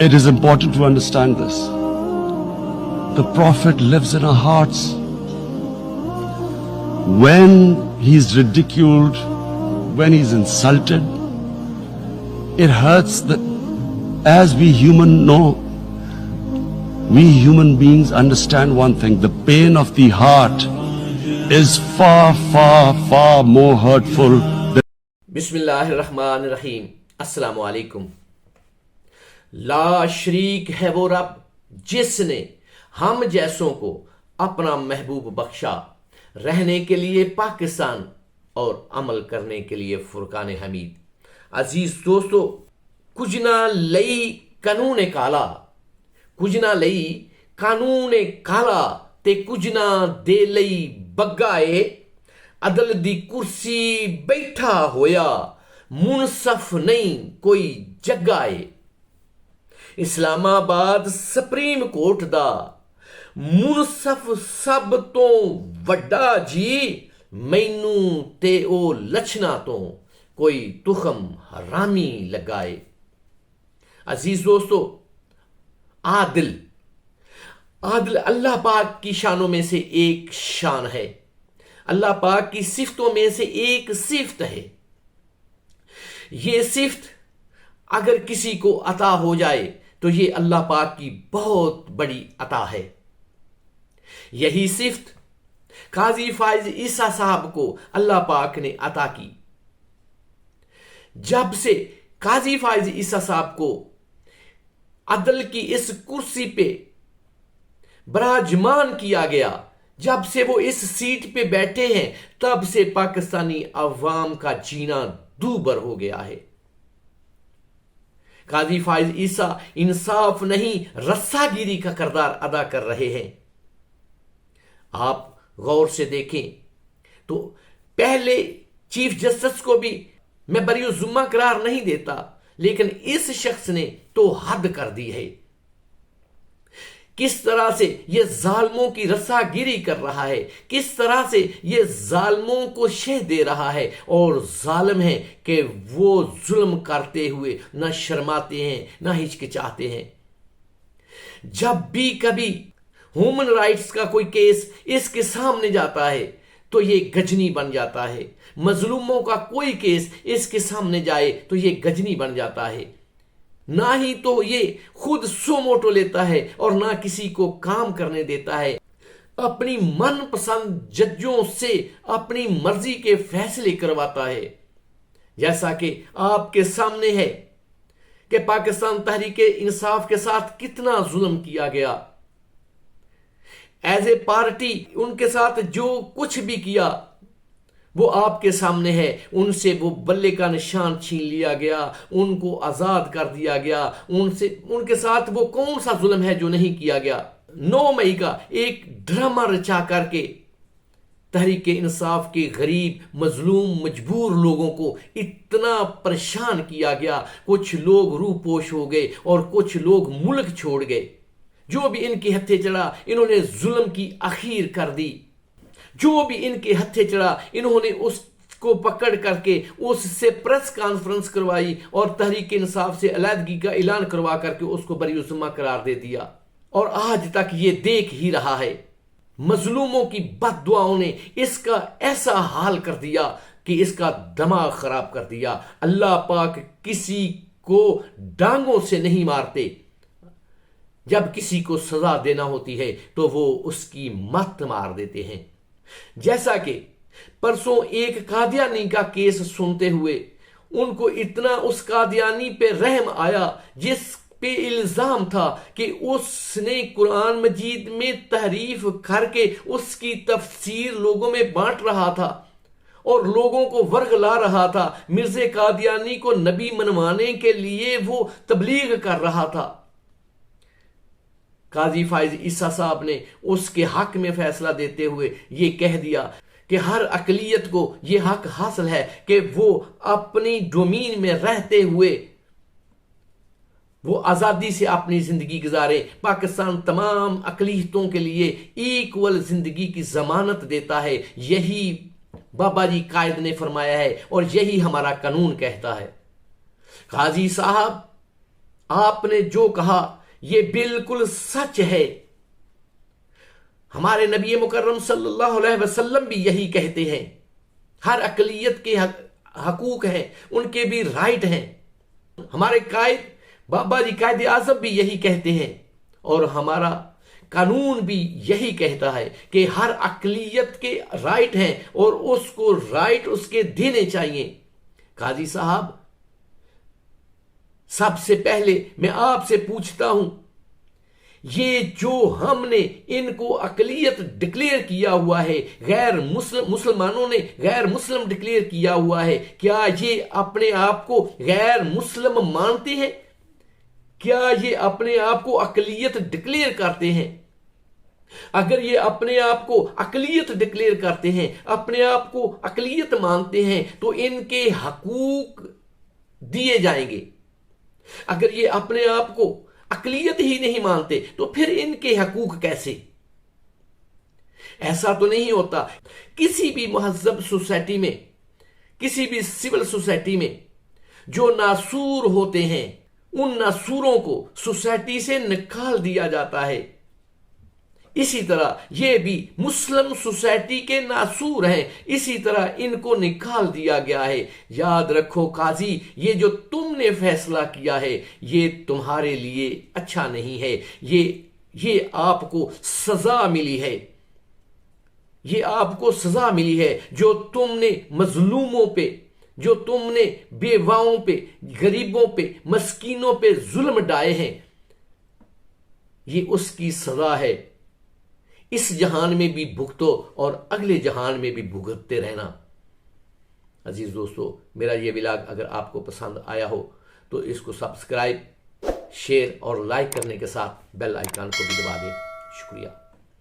It is important to understand this. The Prophet lives in our hearts. When he's ridiculed, when he's insulted, it hurts that as we human know, we human beings understand one thing: the pain of the heart is far, far, far more hurtful than बिस्मिल्लाहिर्रहमानिर्रहीम। अस्सलाम वालेकुम। ला शरीक है वो रब जिसने हम जैसों को अपना महबूब बख्शा, रहने के लिए पाकिस्तान और अमल करने के लिए फुरकान हमीद। अजीज दोस्तों, कुछ ना लई कानून काला, कुछ ना लई कानून काला ते कुछ ना दे लई बग्गाए, अदल दी कुर्सी बैठा होया मुनसफ नहीं कोई जगाए। इस्लामाबाद सुप्रीम कोर्ट दा मुनसफ सब तो वड्डा जी, मैनू ते ओ लछना तो कोई तुखम हरामी लगाए। अजीज दोस्तों, आदिल आदिल अल्लाह पाक की शानों में से एक शान है, अल्लाह पाक की सिफ्तों में से एक सिफ्त है। ये सिफ्त अगर किसी को अता हो जाए तो ये अल्लाह पाक की बहुत बड़ी अता है। यही सिफ्त काजी फाइज ईसा साहब को अल्लाह पाक ने अता की। जब से काजी फाइज ईसा साहब को अदल की इस कुर्सी पे बराजमान किया गया, जब से वो इस सीट पे बैठे हैं, तब से पाकिस्तानी अवाम का जीना दूभर हो गया है। काजी फाइज ईसा इंसाफ नहीं रस्सागिरी का किरदार अदा कर रहे हैं। आप गौर से देखें तो पहले चीफ जस्टिस को भी मैं बरी जुम्मा करार नहीं देता, लेकिन इस शख्स ने तो हद कर दी है। किस तरह से यह जालमों की रस्सागिरी कर रहा है, किस तरह से यह जालमों को शह दे रहा है। और जालिम है कि वो जुल्म करते हुए ना शर्माते हैं ना हिचकिचाते हैं। जब भी कभी ह्यूमन राइट्स का कोई केस इसके सामने जाता है तो ये गजनी बन जाता है। मजलूमों का कोई केस इसके सामने जाए तो ये गजनी बन जाता है। ना ही तो ये खुद सोमोटो लेता है और ना किसी को काम करने देता है। अपनी मनपसंद जजों से अपनी मर्जी के फैसले करवाता है। जैसा कि आपके सामने है कि पाकिस्तान तहरीक इंसाफ के साथ कितना जुल्म किया गया। एज ए पार्टी उनके साथ जो कुछ भी किया वो आपके सामने है। उनसे वो बल्ले का निशान छीन लिया गया, उनको आजाद कर दिया गया। उनके साथ वो कौन सा जुल्म है जो नहीं किया गया। 9 मई का एक ड्रामा रचा करके तहरीक इंसाफ के गरीब मजलूम मजबूर लोगों को इतना परेशान किया गया। कुछ लोग रूपोश हो गए और कुछ लोग मुल्क छोड़ गए। जो भी इनके हत्थे चढ़ा इन्होंने जुल्म की अखीर कर दी। जो भी इनके हत्थे चढ़ा इन्होंने उसको पकड़ करके उससे प्रेस कॉन्फ्रेंस करवाई और तहरीक इंसाफ से अलहदगी का ऐलान करवा करके उसको बरी जुम्मा करार दे दिया। और आज तक ये देख ही रहा है। मजलूमों की बददुआओं ने इसका ऐसा हाल कर दिया कि इसका दिमाग खराब कर दिया। अल्लाह पाक किसी को डांगों से नहीं मारते। जब किसी को सजा देना होती है तो वो उसकी मत मार देते हैं। जैसा कि परसों एक कादियानी का केस सुनते हुए उनको इतना उस कादियानी पे रहम आया जिस पे इल्जाम था कि उसने कुरान मजीद में तहरीफ करके उसकी तफसीर लोगों में बांट रहा था और लोगों को वर्गला रहा था। मिर्ज़े कादियानी को नबी मनवाने के लिए वो तबलीग कर रहा था। काजी फाइज ईसा साहब ने उसके हक में फैसला देते हुए ये कह दिया कि हर अकलियत को ये हक हासिल है कि वो अपनी डोमीन में रहते हुए वो आज़ादी से अपनी जिंदगी गुजारे। पाकिस्तान तमाम अकलियतों के लिए इक्वल जिंदगी की जमानत देता है। यही बाबा जी कायद ने फरमाया है और यही हमारा कानून कहता है। काजी साहब آپ نے جو کہا یہ بالکل سچ ہے۔ ہمارے نبی مکرم صلی اللہ علیہ وسلم بھی یہی کہتے ہیں، ہر اقلیت کے حقوق ہیں، ان کے بھی رائٹ ہیں۔ ہمارے قائد بابا جی قائد اعظم بھی یہی کہتے ہیں، اور ہمارا قانون بھی یہی کہتا ہے کہ ہر اقلیت کے رائٹ ہیں اور اس کو رائٹ اس کے دینے چاہیے۔ قاضی صاحب، سب سے پہلے میں آپ سے پوچھتا ہوں، یہ جو ہم نے ان کو اقلیت ڈکلیئر کیا ہوا ہے، غیر مسلمانوں نے غیر مسلم ڈکلیئر کیا ہوا ہے، کیا یہ اپنے آپ کو غیر مسلم مانتے ہیں؟ کیا یہ اپنے آپ کو اقلیت ڈکلیئر کرتے ہیں؟ اگر یہ اپنے آپ کو اقلیت ڈکلیئر کرتے ہیں، اپنے آپ کو اقلیت مانتے ہیں، تو ان کے حقوق دیے جائیں گے۔ اگر یہ اپنے آپ کو اقلیت ہی نہیں مانتے تو پھر ان کے حقوق کیسے؟ ایسا تو نہیں ہوتا۔ کسی بھی مہذب سوسائٹی میں، کسی بھی سول سوسائٹی میں جو ناسور ہوتے ہیں، ان ناسوروں کو سوسائٹی سے نکال دیا جاتا ہے۔ اسی طرح یہ بھی مسلم سوسائٹی کے ناسور ہیں، اسی طرح ان کو نکال دیا گیا ہے۔ یاد رکھو قاضی، یہ جو تم نے فیصلہ کیا ہے یہ تمہارے لیے اچھا نہیں ہے، یہ آپ کو سزا ملی ہے، یہ آپ کو سزا ملی ہے۔ جو تم نے مظلوموں پہ، جو تم نے بیواؤں پہ، غریبوں پہ، مسکینوں پہ ظلم ڈائے ہیں، یہ اس کی سزا ہے۔ اس جہان میں بھی بھگتو اور اگلے جہان میں بھی بھگتتے رہنا۔ عزیز دوستو، میرا یہ ولاگ اگر آپ کو پسند آیا ہو تو اس کو سبسکرائب، شیئر اور لائک کرنے کے ساتھ بیل آئیکن کو بھی دبا دیں۔ شکریہ۔